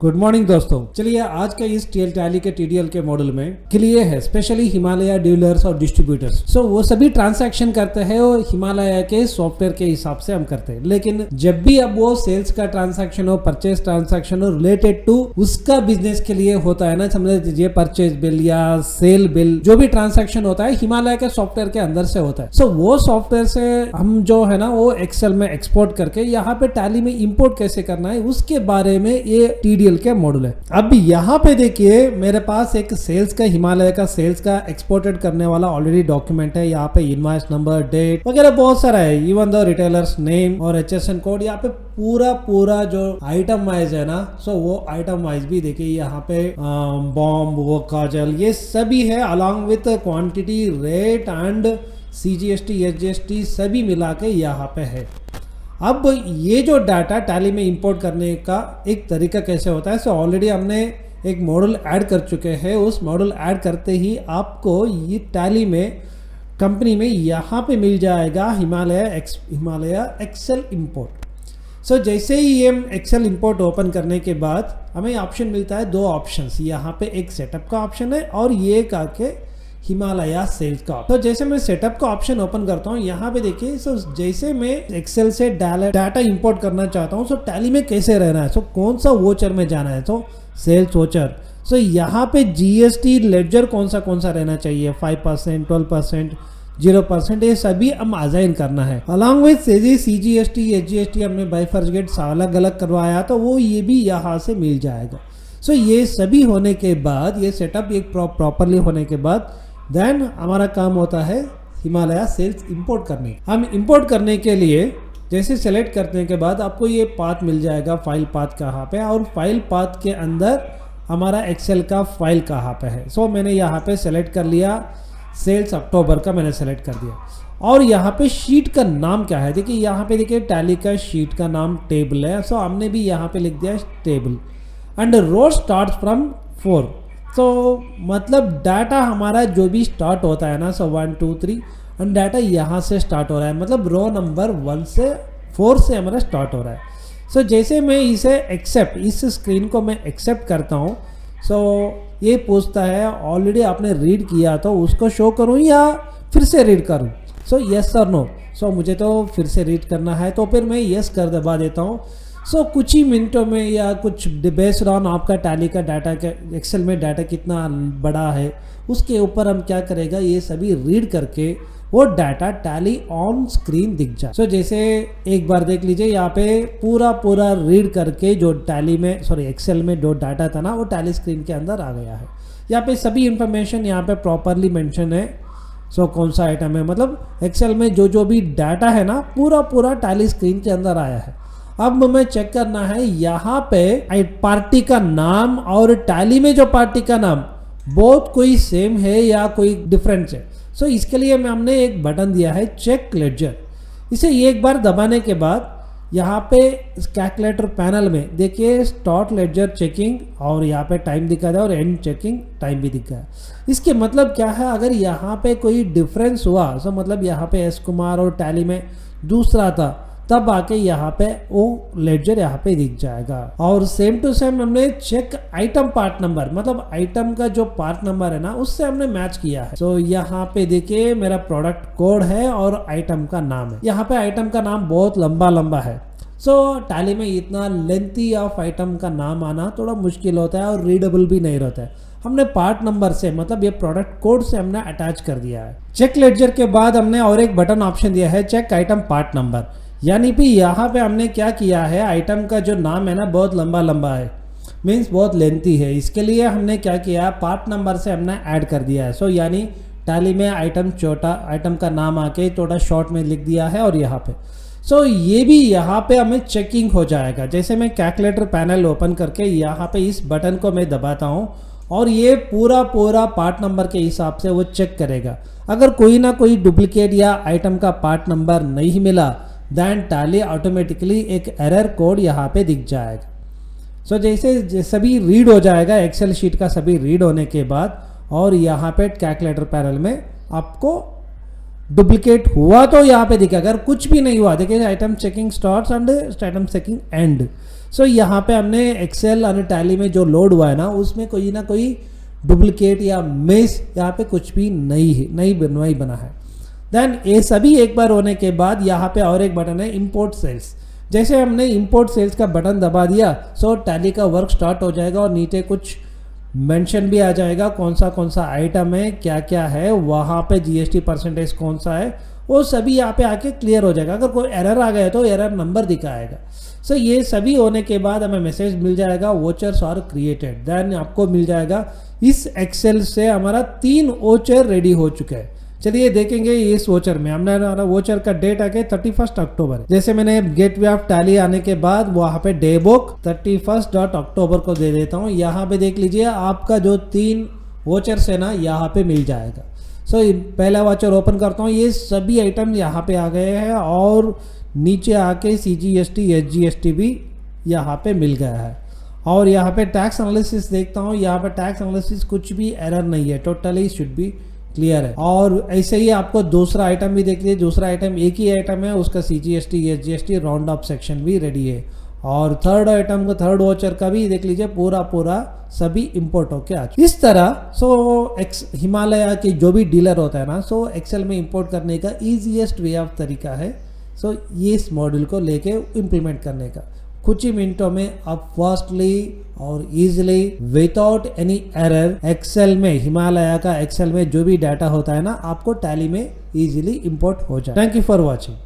Good morning दोस्तों, चलिए आज के इस टैली के टीडीएल के मॉडल में क्लियर है स्पेशली हिमालय डीलर्स और डिस्ट्रीब्यूटर्स। सो वो सभी ट्रांसैक्शन करते हैं वो हिमालय के सॉफ्टवेयर के हिसाब से हम करते हैं, लेकिन जब भी अब वो सेल्स का ट्रांसैक्शन हो, परचेज ट्रांसैक्शन हो रिलेटेड टू उसका बिजनेस के लिए होता है ना, समझ लीजिए परचेज बिल या सेल बिल, जो भी ट्रांसैक्शन होता है हिमालय के सॉफ्टवेयर के अंदर से होता है। सो वो सॉफ्टवेयर से हम जो है ना वो एक्सेल में एक्सपोर्ट करके यहाँ पे टैली में इंपोर्ट कैसे करना है उसके बारे में ये टीडीएल के मॉडल है। अब यहाँ पे देखिए मेरे पास एक सेल्स का हिमालय का सेल्स का एक्सपोर्टेड करने वाला ऑलरेडी डॉक्यूमेंट है। यहाँ पे इनवॉइस नंबर, डेट वगैरह बहुत सारा है, इवन द रिटेलर्स नेम और एचएसएन कोड। यहाँ पे पूरा जो आइटम वाइज है ना, सो वो आइटम वाइज भी देखिए यहाँ पे बॉम्ब, वो काजल, ये सभी है along with quantity, rate and CGST, SGST सभी मिला के यहाँ पे है। अब ये जो डाटा टैली में इंपोर्ट करने का एक तरीका कैसे होता है, सो ऑलरेडी हमने एक मॉडल ऐड कर चुके हैं। उस मॉडल ऐड करते ही आपको ये टैली में कंपनी में यहाँ पे मिल जाएगा हिमालय एक्सेल इंपोर्ट। सो जैसे ही ये एक्सेल इंपोर्ट ओपन करने के बाद हमें ऑप्शन मिलता है, दो ऑप्शंस, यहाँ पे एक सेटअप का ऑप्शन है और ये करके हिमालय सेल्स का। तो जैसे मैं सेटअप का ऑप्शन ओपन करता हूँ, यहाँ पे देखिए सो जैसे मैं एक्सेल से डाटा इंपोर्ट करना चाहता हूँ, सो टैली में कैसे रहना है, सो कौन सा वोचर में जाना है, तो सेल्स वोचर। सो यहाँ पे जीएसटी लेडजर कौन सा रहना चाहिए, 5%, 12%, 0%, ये सभी हम असाइन करना है। अलॉन्ग विथ सीजीएसटी, एसजीएसटी हमने बाइफर्गेट अलग अलग करवाया, तो वो ये भी यहाँ से मिल जाएगा। सो ये सभी होने के बाद, ये सेटअप एक प्रॉपरली होने के बाद देन हमारा काम होता है हिमालय सेल्स इंपोर्ट करने। हम इंपोर्ट करने के लिए जैसे सेलेक्ट करने के बाद आपको ये पाथ मिल जाएगा, फाइल पाथ कहाँ पे, और फाइल पाथ के अंदर हमारा एक्सेल का फाइल कहाँ पे है। सो मैंने यहाँ पे सेलेक्ट कर लिया, सेल्स अक्टूबर का मैंने सेलेक्ट कर दिया। और यहाँ पे शीट का नाम क्या है, देखिए यहाँ पे देखिए टैली का शीट का नाम टेबल है। सो हमने भी यहाँ पे लिख दिया table and row start from 4। तो मतलब डाटा हमारा जो भी स्टार्ट होता है ना, सो 1 2 3 एंड डाटा यहाँ से स्टार्ट हो रहा है, मतलब रो नंबर 1 से 4 से हमारा स्टार्ट हो रहा है। सो जैसे मैं इसे एक्सेप्ट, इस स्क्रीन को मैं एक्सेप्ट करता हूँ, सो ये पूछता है ऑलरेडी आपने रीड किया तो उसको शो करूँ या फिर से रीड करूँ, सो यस और नो। सो मुझे तो फिर से रीड करना है तो फिर मैं यस कर दबा देता हूँ। सो कुछ ही मिनटों में या कुछ बेस्ड ऑन आपका टैली का डाटा का एक्सेल में डाटा कितना बड़ा है उसके ऊपर हम क्या करेगा, ये सभी रीड करके वो डाटा टैली ऑन स्क्रीन दिख जाए। सो जैसे एक बार देख लीजिए यहाँ पे पूरा रीड करके जो टैली में एक्सेल में जो डाटा था ना वो टैली स्क्रीन के अंदर आ गया है। यहाँ पे सभी इंफॉर्मेशन यहाँ पे प्रॉपरली मेंशन है। सो कौन सा आइटम है, मतलब एक्सेल में जो भी डाटा है ना पूरा टैली स्क्रीन के अंदर आया है। अब हमें चेक करना है यहाँ पे पार्टी का नाम और टैली में जो पार्टी का नाम बहुत कोई सेम है या कोई डिफरेंस है। सो इसके लिए हमने एक बटन दिया है चेक लेडजर। इसे एक बार दबाने के बाद यहाँ पे कैलकुलेटर पैनल में देखिए स्टार्ट लेडजर चेकिंग और यहाँ पे टाइम दिखा है और एंड चेकिंग टाइम भी दिखा है। इसके मतलब क्या है, अगर यहाँ पे कोई डिफरेंस हुआ, सो मतलब यहाँ पे एस कुमार और टैली में दूसरा था, तब आके यहाँ पे वो लेडजर यहाँ पे दिख जाएगा। और सेम टू सेम हमने चेक आइटम पार्ट नंबर, मतलब आइटम का जो पार्ट नंबर है ना उससे हमने मैच किया है। तो यहाँ पे देखिए मेरा प्रोडक्ट कोड है और आइटम का नाम है। यहाँ पे आइटम का नाम बहुत लंबा है। सो टैली में इतना लेंथी ऑफ आइटम का नाम आना थोड़ा मुश्किल होता है और रीडेबल भी नहीं रहता है। हमने पार्ट नंबर से, मतलब ये प्रोडक्ट कोड से हमने अटैच कर दिया है। चेक लेडजर के बाद हमने और एक बटन ऑप्शन दिया है चेक आइटम पार्ट नंबर, यानी कि यहाँ पे हमने क्या किया है, आइटम का जो नाम है ना बहुत लंबा है, मीन्स बहुत लेंथी है। इसके लिए हमने क्या किया, पार्ट नंबर से हमने ऐड कर दिया है। सो यानी टैली में आइटम छोटा, आइटम का नाम आके थोड़ा शॉर्ट में लिख दिया है और यहाँ पे सो ये भी यहाँ पे हमें चेकिंग हो जाएगा। जैसे मैं कैलकुलेटर पैनल ओपन करके यहाँ पे इस बटन को मैं दबाता हूँ और ये पूरा पार्ट नंबर के हिसाब से वो चेक करेगा। अगर कोई ना कोई डुप्लीकेट या आइटम का पार्ट नंबर नहीं मिला देन टैली ऑटोमेटिकली एक एरर कोड यहाँ पे दिख जाएगा। सो जैसे सभी रीड हो जाएगा, एक्सेल शीट का सभी रीड होने के बाद, और यहाँ पे कैलकुलेटर पैनल में आपको डुप्लीकेट हुआ तो यहाँ पे दिखे, अगर कुछ भी नहीं हुआ देखिए item checking starts and item checking end. So यहाँ पे हमने एक्सेल और टैली में जो लोड हुआ है ना उसमें कोई ना कोई डुप्लीकेट या मिस यहाँ पे कुछ भी नहीं बना है। देन ये सभी एक बार होने के बाद यहाँ पे और एक बटन है इंपोर्ट सेल्स। जैसे हमने इंपोर्ट सेल्स का बटन दबा दिया सो टैली का वर्क स्टार्ट हो जाएगा और नीचे कुछ मेंशन भी आ जाएगा कौन सा आइटम है क्या क्या है, वहाँ पे जीएसटी परसेंटेज कौन सा है वो सभी यहाँ पे आके क्लियर हो जाएगा। अगर कोई एरर आ गया तो एरर नंबर दिखाएगा। सो ये सभी होने के बाद हमें मैसेज मिल जाएगा वोचर्स आर क्रिएटेड। देन आपको मिल जाएगा इस एक्सेल से हमारा 3 वोचर रेडी हो चुके हैं। चलिए देखेंगे इस वोचर में हमने वोचर का डेट आके 31 अक्टूबर। जैसे मैंने गेटवे ऑफ टैली आने के बाद वहाँ पे डे बुक 31 अक्टूबर को दे देता हूँ। यहाँ पे देख लीजिए आपका जो 3 वोचर्स है ना यहाँ पे मिल जाएगा। सो पहला वोचर ओपन करता हूँ, ये सभी आइटम यहाँ पे आ गए हैं और नीचे आके CGST SGST भी यहाँ पे मिल गया है। और यहाँ पे टैक्स एनालिसिस देखता हूँ, यहाँ पे टैक्स एनालिसिस कुछ भी एरर नहीं है, टोटली शुड बी क्लियर है। और ऐसे ही आपको दूसरा आइटम भी देख लीजिए, दूसरा आइटम एक ही आइटम है उसका CGST SGST round of section भी रेडी है। और थर्ड आइटम का थर्ड वोचर का भी देख लीजिए पूरा सभी इंपोर्ट होके आ चुका। इस तरह हिमालय के जो भी डीलर होता है ना सो एक्सेल में इंपोर्ट करने का ईजीएस्ट वे ऑफ तरीका है सो ये इस मॉड्यूल को लेके इम्प्लीमेंट करने का। कुछ ही मिनटों में आप फास्टली और easily without any error Excel में हिमालय का एक्सेल में जो भी डाटा होता है ना आपको टैली में इजीली इंपोर्ट हो जाए। Thank you for watching.